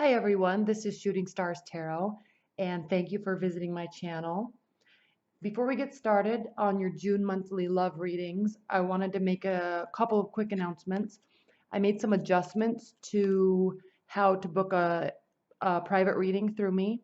Hi everyone, this is Shooting Stars Tarot, and thank you for visiting my channel. Before we get started on your June monthly love readings, I wanted to make a couple of quick announcements. I made some adjustments to how to book a private reading through me.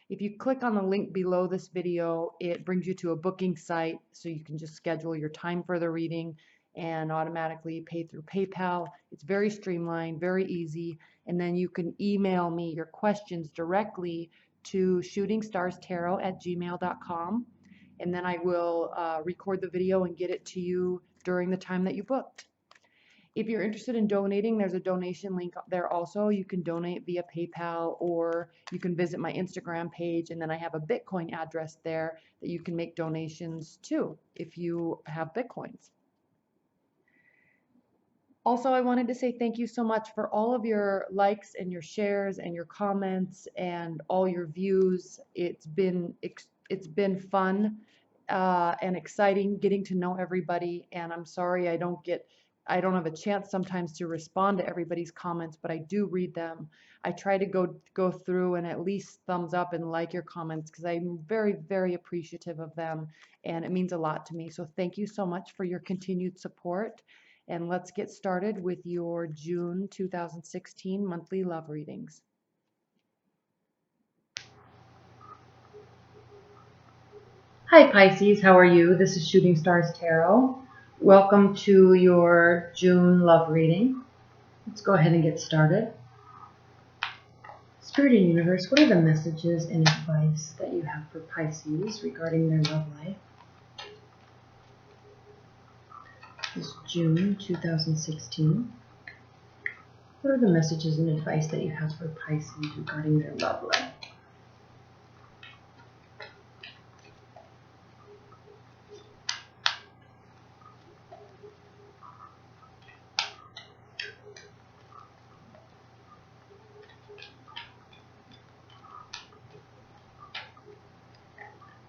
If you click on the link below this video, it brings you to a booking site so you can just schedule your time for the reading and automatically pay through PayPal. It's very streamlined, very easy, and then you can email me your questions directly to shootingstarstaro@gmail.com, and then I will record the video and get it to you during the time that you booked. If you're interested in donating, there's a donation link there also. You can donate via PayPal, or you can visit my Instagram page, and then I have a Bitcoin address there that you can make donations to if you have Bitcoins. Also, I wanted to say thank you so much for all of your likes and your shares and your comments and all your views. It's been fun and exciting getting to know everybody, and I'm sorry I don't have a chance sometimes to respond to everybody's comments, but I do read them. I try to go through and at least thumbs up and like your comments because I'm very, very appreciative of them, and it means a lot to me. So thank you so much for your continued support. And let's get started with your June 2016 monthly love readings. Hi Pisces, how are you? This is Shooting Stars Tarot. Welcome to your June love reading. Let's go ahead and get started. Spirit and Universe, what are the messages and advice that you have for Pisces regarding their love life? This is June 2016. What are the messages and advice that you have for Pisces regarding their love life?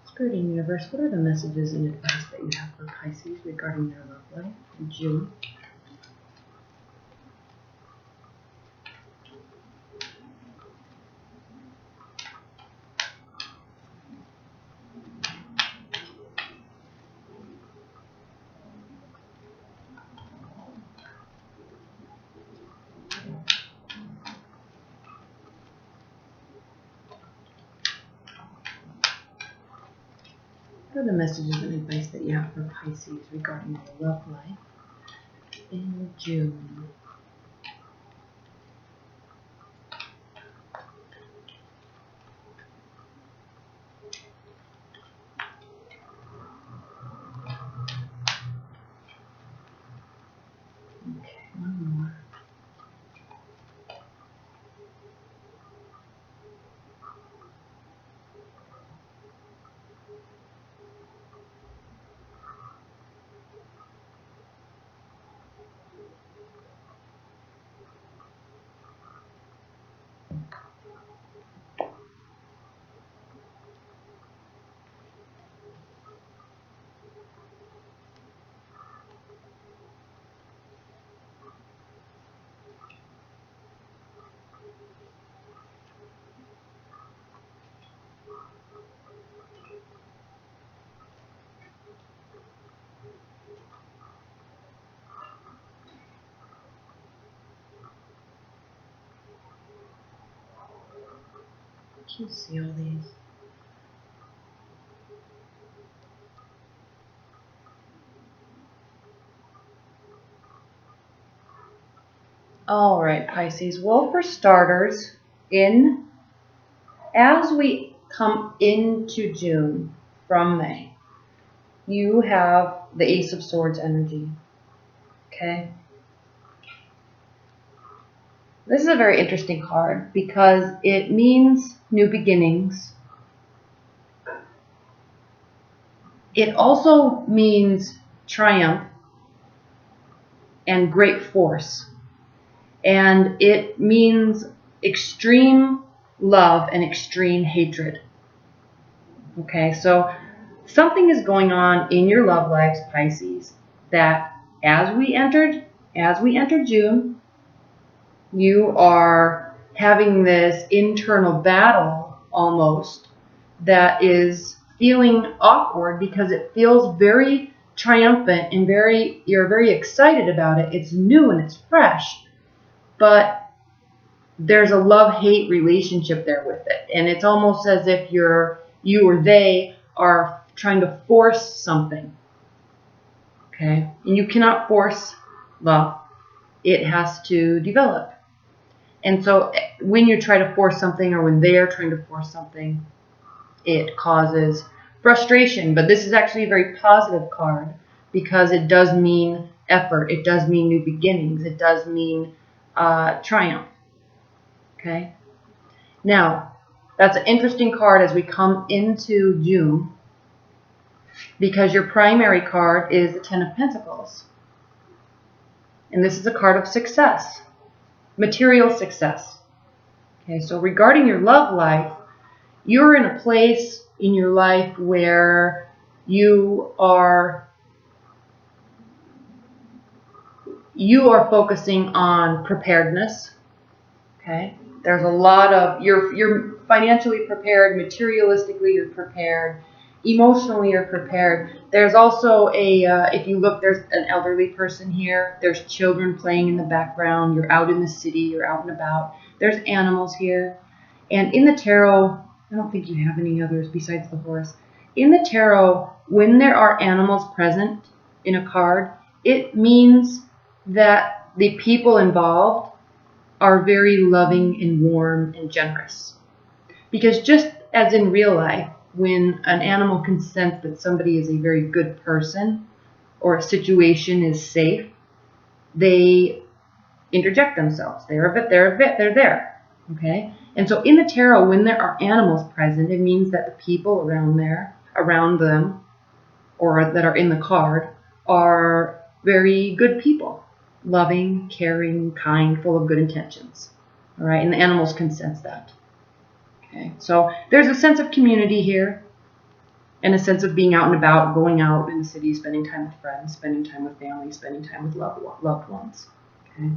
Spirit and Universe, what are the messages and advice that you have for Pisces regarding their love life in June? What are the messages and advice that you have for Pisces regarding their love life in June? Okay, one more. Can you see all these? All right, Pisces. Well, for starters, as we come into June from May, you have the Ace of Swords energy. Okay. This is a very interesting card because it means new beginnings. It also means triumph and great force. And it means extreme love and extreme hatred. Okay, so something is going on in your love lives, Pisces, that as we entered June, you are having this internal battle almost that is feeling awkward because it feels very triumphant and you're very excited about it. It's new and it's fresh, but there's a love-hate relationship there with it. And it's almost as if you or they are trying to force something. Okay? And you cannot force love. It has to develop. And so when you try to force something, or when they are trying to force something, it causes frustration. But this is actually a very positive card because it does mean effort. It does mean new beginnings. It does mean triumph. Okay? Now, that's an interesting card as we come into June, because your primary card is the Ten of Pentacles. And this is a card of success, material success. Okay, so regarding your love life, you're in a place in your life where you are focusing on preparedness. Okay, there's a lot of you're financially prepared, materialistically you're prepared, emotionally you're prepared. There's also if you look, there's an elderly person here. There's children playing in the background. You're out in the city. You're out and about. There's animals here. And in the tarot, I don't think you have any others besides the horse. In the tarot, when there are animals present in a card, it means that the people involved are very loving and warm and generous. Because just as in real life, when an animal can sense that somebody is a very good person or a situation is safe, they interject themselves. They're there. Okay? And so in the tarot, when there are animals present, it means that the people around them, or that are in the card, are very good people. Loving, caring, kind, full of good intentions. All right? And the animals can sense that. Okay? So there's a sense of community here, and a sense of being out and about, going out in the city, spending time with friends, spending time with family, spending time with loved ones. Okay?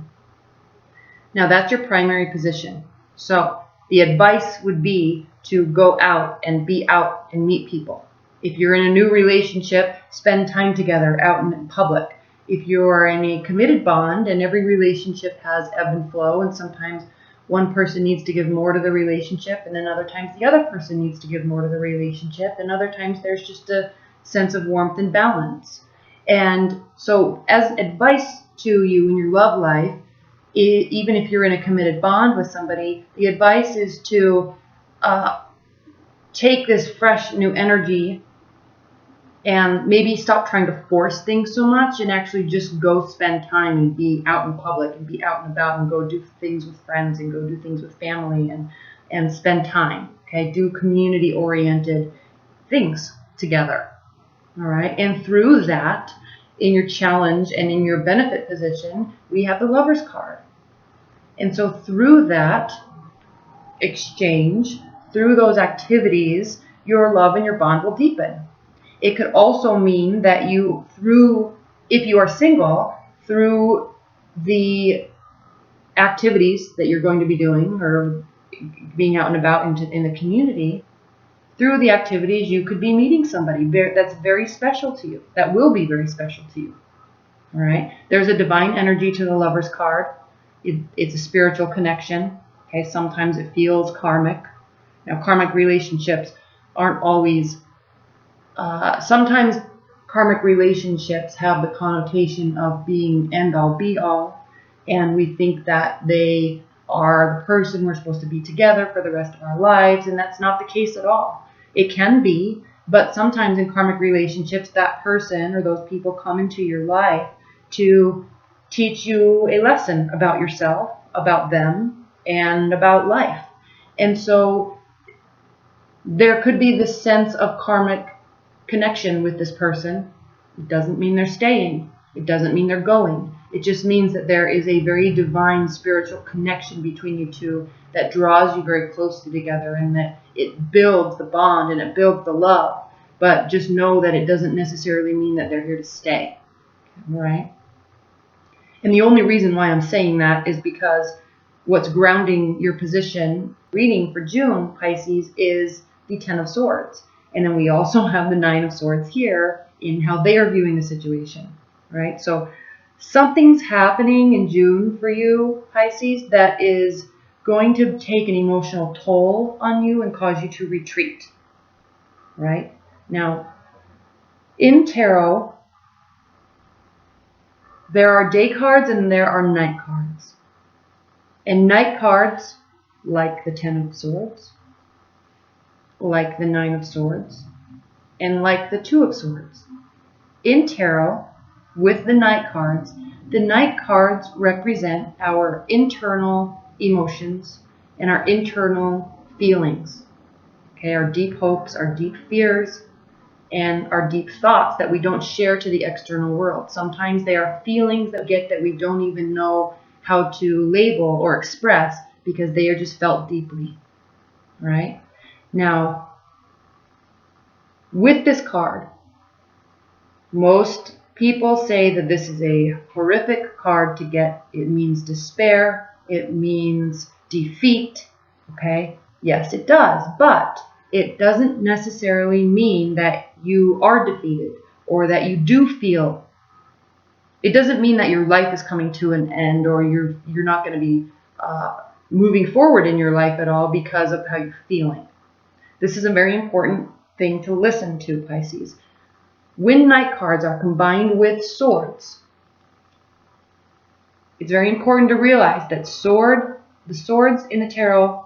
Now that's your primary position. So the advice would be to go out and be out and meet people. If you're in a new relationship, spend time together out in public. If you're in a committed bond, and every relationship has ebb and flow, and sometimes one person needs to give more to the relationship, and then other times the other person needs to give more to the relationship, and other times there's just a sense of warmth and balance. And so as advice to you in your love life, even if you're in a committed bond with somebody, the advice is to take this fresh new energy and maybe stop trying to force things so much, and actually just go spend time and be out in public and be out and about and go do things with friends and go do things with family and spend time. Okay, do community-oriented things together. All right, and through that, in your challenge and in your benefit position, we have the Lover's card. And so through that exchange, through those activities, your love and your bond will deepen. It could also mean that if you are single, through the activities that you're going to be doing, or being out and about in the community, through the activities you could be meeting somebody that's very special to you, that will be very special to you. All right? There's a divine energy to the Lover's card. It's a spiritual connection. Okay, sometimes it feels karmic. Now, karmic relationships aren't always. Sometimes karmic relationships have the connotation of being end-all, be-all, and we think that they are the person we're supposed to be together for the rest of our lives, and that's not the case at all. It can be, but sometimes in karmic relationships, that person or those people come into your life to teach you a lesson about yourself, about them, and about life. And so there could be this sense of karmic connection with this person. It doesn't mean they're staying. It doesn't mean they're going. It just means that there is a very divine spiritual connection between you two that draws you very closely together, and that it builds the bond and it builds the love. But just know that it doesn't necessarily mean that they're here to stay. All right? And the only reason why I'm saying that is because what's grounding your position reading for June, Pisces, is the Ten of Swords. And then we also have the Nine of Swords here in how they are viewing the situation, right? So something's happening in June for you, Pisces, that is going to take an emotional toll on you and cause you to retreat, right? Now, in tarot, there are day cards and there are night cards. And night cards, like the Ten of Swords, like the Nine of Swords, and like the Two of Swords. In tarot, with the night cards represent our internal emotions and our internal feelings. Okay, our deep hopes, our deep fears, and our deep thoughts that we don't share to the external world. Sometimes they are feelings that we get that we don't even know how to label or express because they are just felt deeply, right? Now, with this card, most people say that this is a horrific card to get. It means despair. It means defeat. Okay? Yes, it does. But it doesn't necessarily mean that you are defeated or that you do feel. It doesn't mean that your life is coming to an end or you're not going to be moving forward in your life at all because of how you're feeling. This is a very important thing to listen to, Pisces. When night cards are combined with swords, it's very important to realize that the swords in the tarot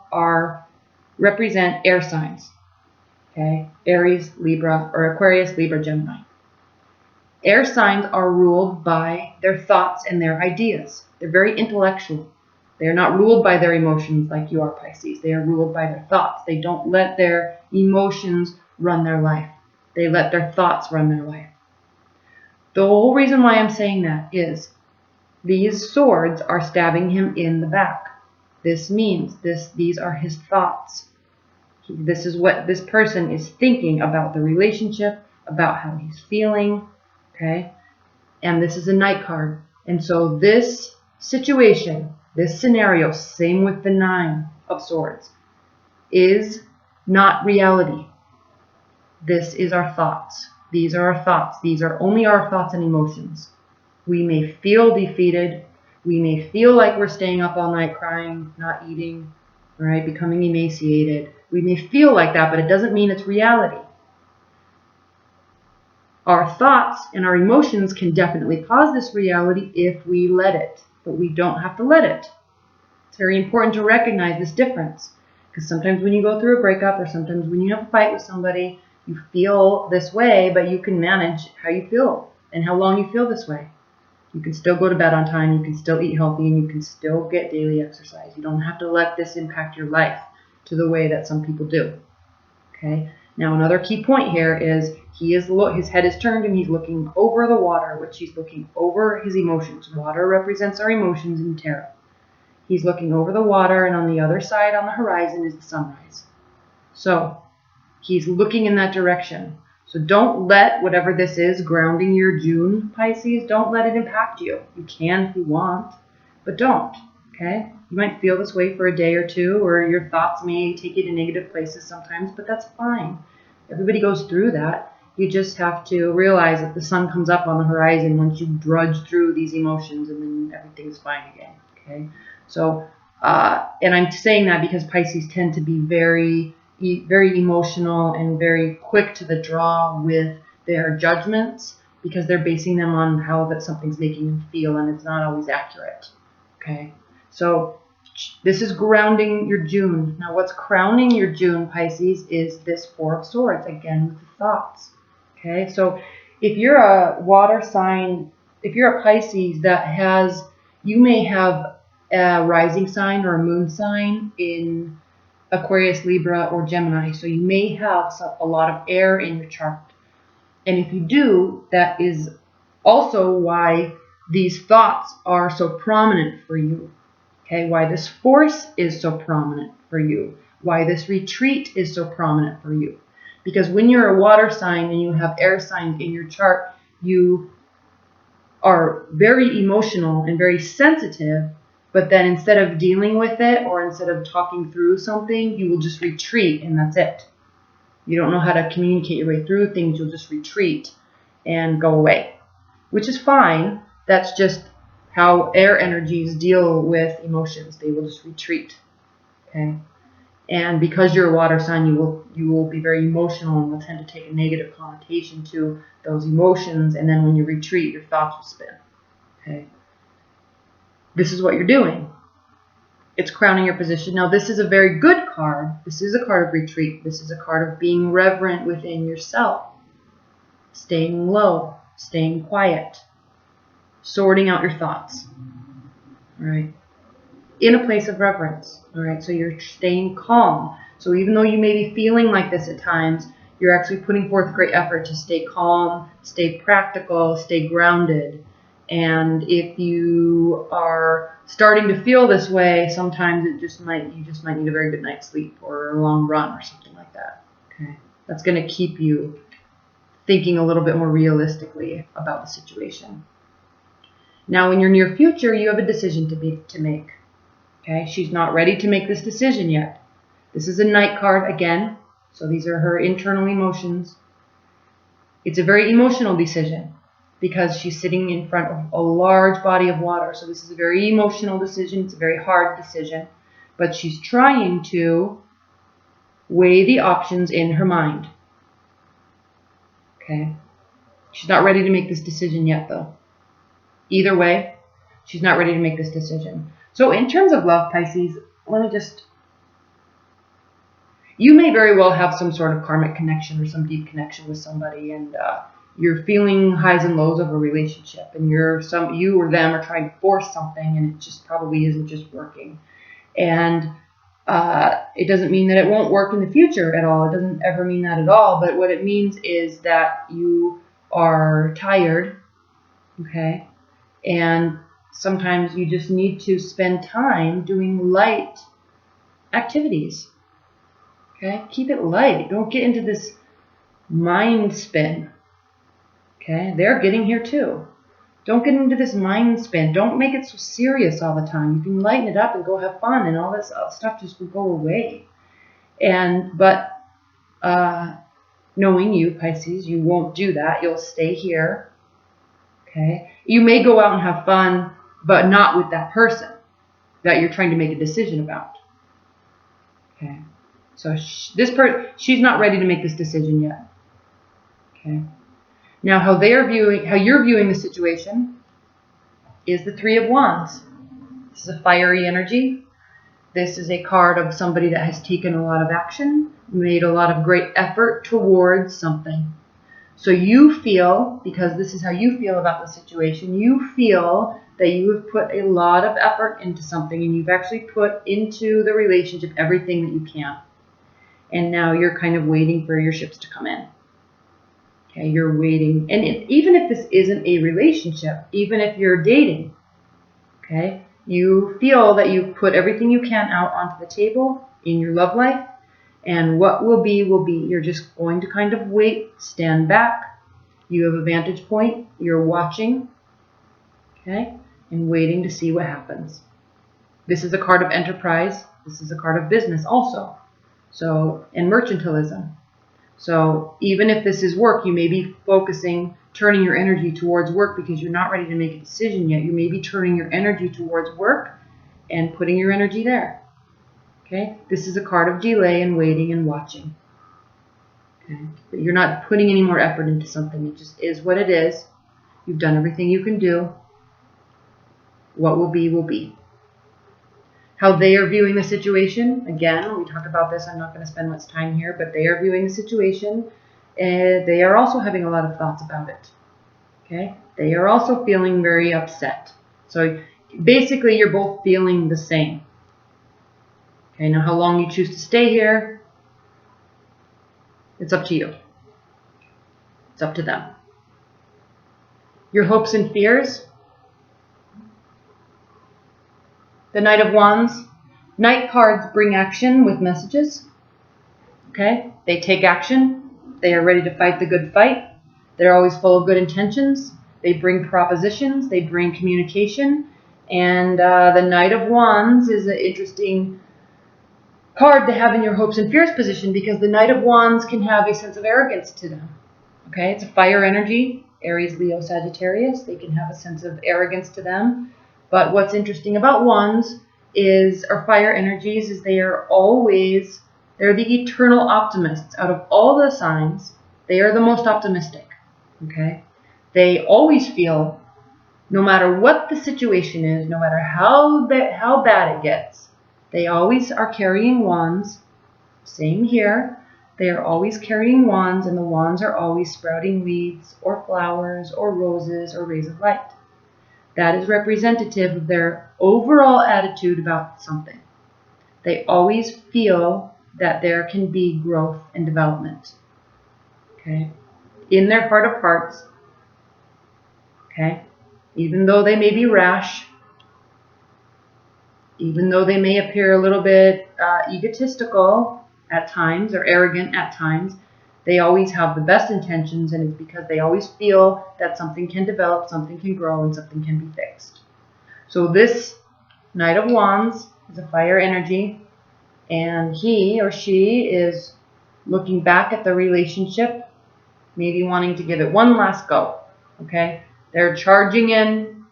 represent air signs. Okay? Aries, Libra, or Aquarius, Libra, Gemini. Air signs are ruled by their thoughts and their ideas. They're very intellectual. They're not ruled by their emotions like you are, Pisces. They are ruled by their thoughts. They don't let their emotions run their life. They let their thoughts run their life. The whole reason why I'm saying that is these swords are stabbing him in the back. This means these are his thoughts. This is what this person is thinking about the relationship, about how he's feeling, okay? And this is a night card. And so this situation, this scenario, same with the Nine of Swords, is not reality. This is our thoughts. These are our thoughts. These are only our thoughts and emotions. We may feel defeated. We may feel like we're staying up all night crying, not eating, right, becoming emaciated. We may feel like that, but it doesn't mean it's reality. Our thoughts and our emotions can definitely cause this reality if we let it, but we don't have to let it. It's very important to recognize this difference, because sometimes when you go through a breakup or sometimes when you have a fight with somebody, you feel this way, but you can manage how you feel and how long you feel this way. You can still go to bed on time, you can still eat healthy, and you can still get daily exercise. You don't have to let this impact your life to the way that some people do. Okay? Now, another key point here is his head is turned and he's looking over the water, which he's looking over his emotions. Water represents our emotions in tarot. He's looking over the water, and on the other side on the horizon is the sunrise. So, he's looking in that direction. So don't let whatever this is grounding your June, Pisces, don't let it impact you. You can if you want, but don't, okay? You might feel this way for a day or two, or your thoughts may take you to negative places sometimes, but that's fine. Everybody goes through that. You just have to realize that the sun comes up on the horizon once you drudge through these emotions, and then everything's fine again, okay? So, and I'm saying that because Pisces tend to be very emotional and very quick to the draw with their judgments because they're basing them on how that something's making them feel, and it's not always accurate. Okay, so this is grounding your June. Now, what's crowning your June, Pisces, is this Four of Swords, again with the thoughts. Okay, so if you're a water sign, if you're a Pisces that has, you may have a rising sign or a moon sign in Aquarius, Libra, or Gemini. So you may have a lot of air in your chart. And if you do, that is also why these thoughts are so prominent for you. Okay, why this force is so prominent for you. Why this retreat is so prominent for you. Because when you're a water sign and you have air signs in your chart, you are very emotional and very sensitive But then instead of dealing with it or instead of talking through something, you will just retreat and that's it. You don't know how to communicate your way through things. You'll just retreat and go away, which is fine. That's just how air energies deal with emotions. They will just retreat. Okay. And because you're a water sign, you will be very emotional and will tend to take a negative connotation to those emotions. And then when you retreat, your thoughts will spin. Okay. This is what you're doing. It's crowning your position. Now, this is a very good card. This is a card of retreat. This is a card of being reverent within yourself. Staying low, staying quiet, sorting out your thoughts. All right. In a place of reverence. All right. So you're staying calm. So even though you may be feeling like this at times, you're actually putting forth great effort to stay calm, stay practical, stay grounded. And if you are starting to feel this way, sometimes you just might need a very good night's sleep or a long run or something like that. Okay. That's going to keep you thinking a little bit more realistically about the situation. Now, in your near future, you have a decision to make. Okay, she's not ready to make this decision yet. This is a Knight card again, so these are her internal emotions. It's a very emotional decision because she's sitting in front of a large body of water. So this is a very emotional decision. It's a very hard decision, but she's trying to weigh the options in her mind. Okay, she's not ready to make this decision yet, though. Either way, she's not ready to make this decision. So in terms of love, Pisces, you may very well have some sort of karmic connection or some deep connection with somebody, and you're feeling highs and lows of a relationship, and you or them are trying to force something, and it just probably isn't just working. And it doesn't mean that it won't work in the future at all. It doesn't ever mean that at all. But what it means is that you are tired, okay? And sometimes you just need to spend time doing light activities. Okay? Keep it light. Don't get into this mind spin. Okay? They're getting here too. Don't get into this mind spin. Don't make it so serious all the time. You can lighten it up and go have fun, and all this stuff just will go away. But knowing you, Pisces, you won't do that. You'll stay here. Okay? You may go out and have fun, but not with that person that you're trying to make a decision about. Okay? So she's not ready to make this decision yet. Okay? Now, how you're viewing the situation is the Three of Wands. This is a fiery energy. This is a card of somebody that has taken a lot of action, made a lot of great effort towards something. So you feel, because this is how you feel about the situation, you feel that you have put a lot of effort into something, and you've actually put into the relationship everything that you can. And now you're kind of waiting for your ships to come in. Okay, you're waiting. And even if this isn't a relationship, even if you're dating, okay, you feel that you've put everything you can out onto the table in your love life. And what will be, will be. You're just going to kind of wait, stand back. You have a vantage point. You're watching, okay, and waiting to see what happens. This is a card of enterprise. This is a card of business also. So, and mercantilism. So even if this is work, you may be turning your energy towards work because you're not ready to make a decision yet. You may be turning your energy towards work and putting your energy there. Okay? This is a card of delay and waiting and watching. Okay? But you're not putting any more effort into something. It just is what it is. You've done everything you can do. What will be, will be. How they are viewing the situation, again, we talk about this, I'm not going to spend much time here, but they are viewing the situation, and they are also having a lot of thoughts about it. Okay? They are also feeling very upset. So basically, you're both feeling the same. Okay, now how long you choose to stay here, it's up to you. It's up to them. Your hopes and fears. The Knight of Wands. Knight cards bring action with messages. Okay? They take action. They are ready to fight the good fight. They're always full of good intentions. They bring propositions. They bring communication. And the Knight of Wands is an interesting card to have in your hopes and fears position, because the Knight of Wands can have a sense of arrogance to them. Okay, it's a fire energy, Aries, Leo, Sagittarius. They can have a sense of arrogance to them. But what's interesting about wands is, or fire energies, is they're the eternal optimists. Out of all the signs, they are the most optimistic. Okay, they always feel, no matter what the situation is, no matter how bad it gets, they always are carrying wands. Same here. They are always carrying wands, and the wands are always sprouting weeds or flowers or roses or rays of light. That is representative of their overall attitude about something. They always feel that there can be growth and development. Okay? In their heart of hearts. Okay? Even though they may be rash, even though they may appear a little bit egotistical at times or arrogant at times, they always have the best intentions, and it's because they always feel that something can develop, something can grow, and something can be fixed. So this Knight of Wands is a fire energy, and he or she is looking back at the relationship, maybe wanting to give it one last go. Okay? They're charging in.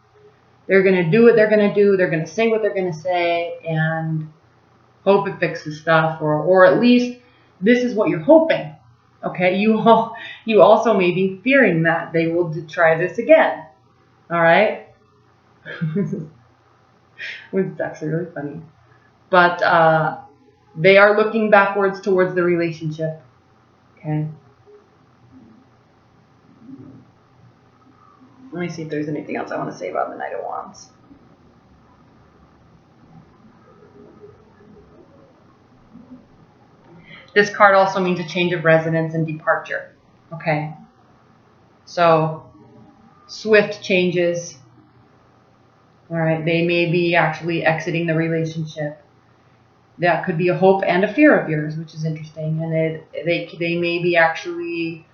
They're going to do what they're going to do. They're going to say what they're going to say and hope it fixes stuff, or at least this is what you're hoping. Okay, you also may be fearing that they will try this again. All right, it's actually really funny, but they are looking backwards towards the relationship. Okay, let me see if there's anything else I want to say about the Knight of Wands. This card also means a change of residence and departure. Okay. So, swift changes. All right. They may be actually exiting the relationship. That could be a hope and a fear of yours, which is interesting. And they may be actually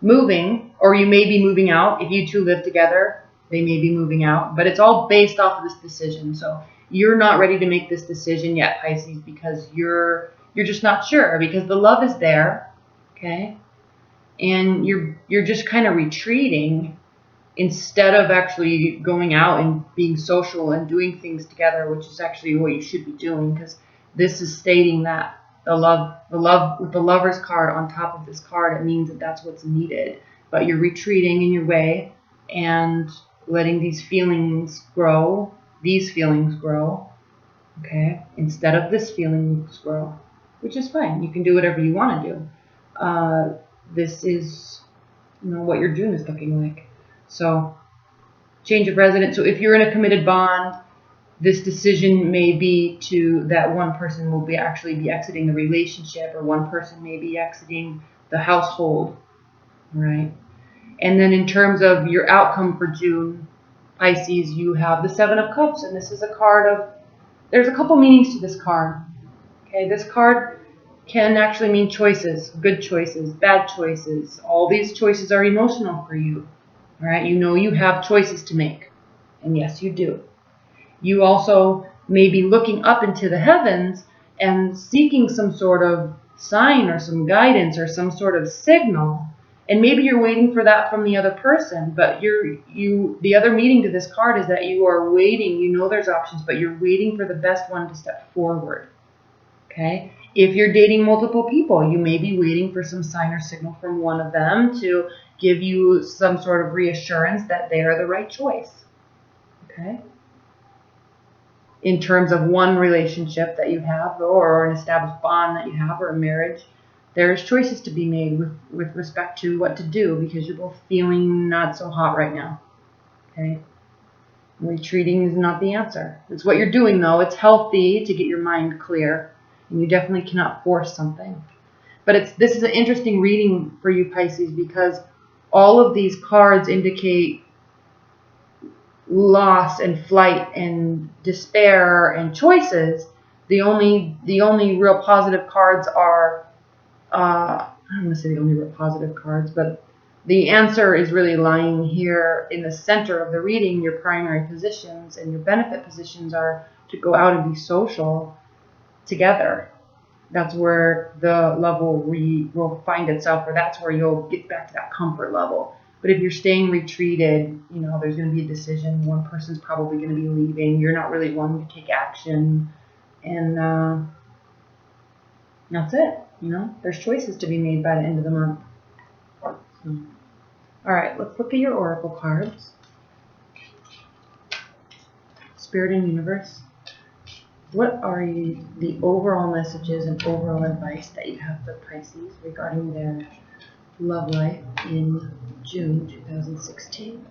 moving, or you may be moving out. If you two live together, they may be moving out. But it's all based off of this decision. So, you're not ready to make this decision yet, Pisces, because you're just not sure, because the love is there, okay? And you're just kind of retreating instead of actually going out and being social and doing things together, which is actually what you should be doing, because this is stating that the love with the Lover's card on top of this card, it means that that's what's needed. But you're retreating in your way and letting these feelings grow, okay, instead of this feelings grow. Which is fine. You can do whatever you want to do. This is, what your June is looking like. So, change of residence. So if you're in a committed bond, this decision may be that one person will actually be exiting the relationship, or one person may be exiting the household. Right? And then in terms of your outcome for June, Pisces, you have the Seven of Cups, and this is a card of, there's a couple meanings to this card. Okay, this card can actually mean choices, good choices, bad choices. All these choices are emotional for you. All right, you have choices to make. And yes, you do. You also may be looking up into the heavens and seeking some sort of sign or some guidance or some sort of signal. And maybe you're waiting for that from the other person, but the other meaning to this card is that you are waiting. There's options, but you're waiting for the best one to step forward. Okay? If you're dating multiple people, you may be waiting for some sign or signal from one of them to give you some sort of reassurance that they are the right choice. Okay? In terms of one relationship that you have, or an established bond that you have, or a marriage, there's choices to be made with respect to what to do, because you're both feeling not so hot right now. Okay? Retreating is not the answer. It's what you're doing, though. It's healthy to get your mind clear. And you definitely cannot force something. But this is an interesting reading for you, Pisces, because all of these cards indicate loss and flight and despair and choices. The only real positive cards are, I don't want to say the only real positive cards, but the answer is really lying here in the center of the reading. Your primary positions and your benefit positions are to go out and be social together. That's where the love will find itself, or that's where you'll get back to that comfort level. But if you're staying retreated, you know, there's going to be a decision. One person's probably going to be leaving. You're not really wanting to take action. And that's it. You know, there's choices to be made by the end of the month. So, all right, let's look at your oracle cards. Spirit and universe. What are the overall messages and overall advice that you have for Pisces regarding their love life in June 2016?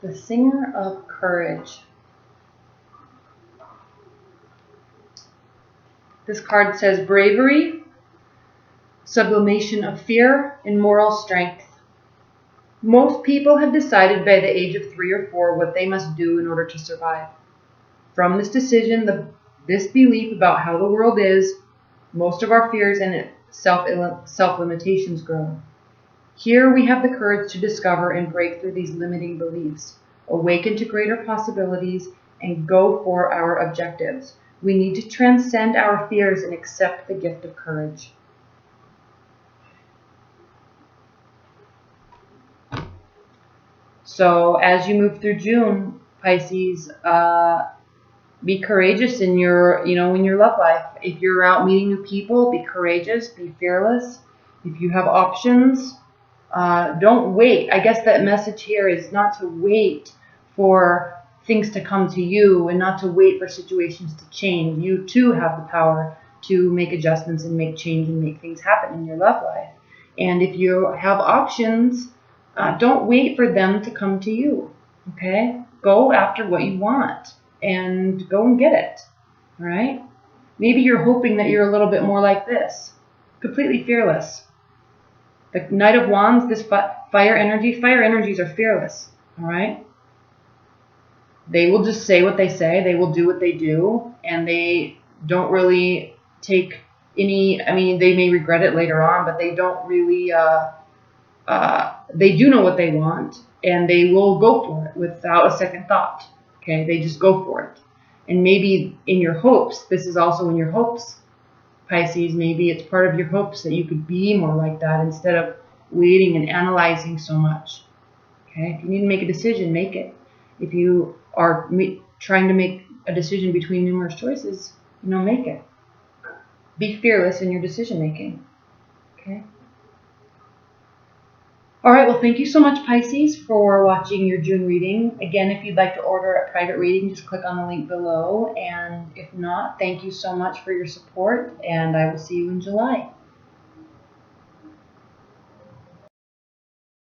The Singer of Courage. This card says bravery, sublimation of fear, and moral strength. Most people have decided by the age of 3 or 4 what they must do in order to survive. From this decision, this belief about how the world is, most of our fears and self-limitations grow. Here we have the courage to discover and break through these limiting beliefs, awaken to greater possibilities, and go for our objectives. We need to transcend our fears and accept the gift of courage. So as you move through June, Pisces, be courageous in your love life. If you're out meeting new people, be courageous, be fearless. If you have options, don't wait. I guess that message here is not to wait for things to come to you and not to wait for situations to change. You too have the power to make adjustments and make change and make things happen in your love life. And if you have options, don't wait for them to come to you. Okay? Go after what you want and go and get it. All right? Maybe you're hoping that you're a little bit more like this. Completely fearless. The Knight of Wands, this fire energies are fearless, all right? They will just say what they say, they will do what they do, and they don't really take any, I mean, they may regret it later on, but they don't really, they do know what they want, and they will go for it without a second thought, okay? They just go for it. And maybe in your hopes, this is also in your hopes, Pisces, maybe it's part of your hopes that you could be more like that instead of waiting and analyzing so much. Okay? If you need to make a decision, make it. If you are trying to make a decision between numerous choices, make it. Be fearless in your decision making. Okay? All right, well, thank you so much, Pisces, for watching your June reading. Again, if you'd like to order a private reading, just click on the link below. And if not, thank you so much for your support, and I will see you in July.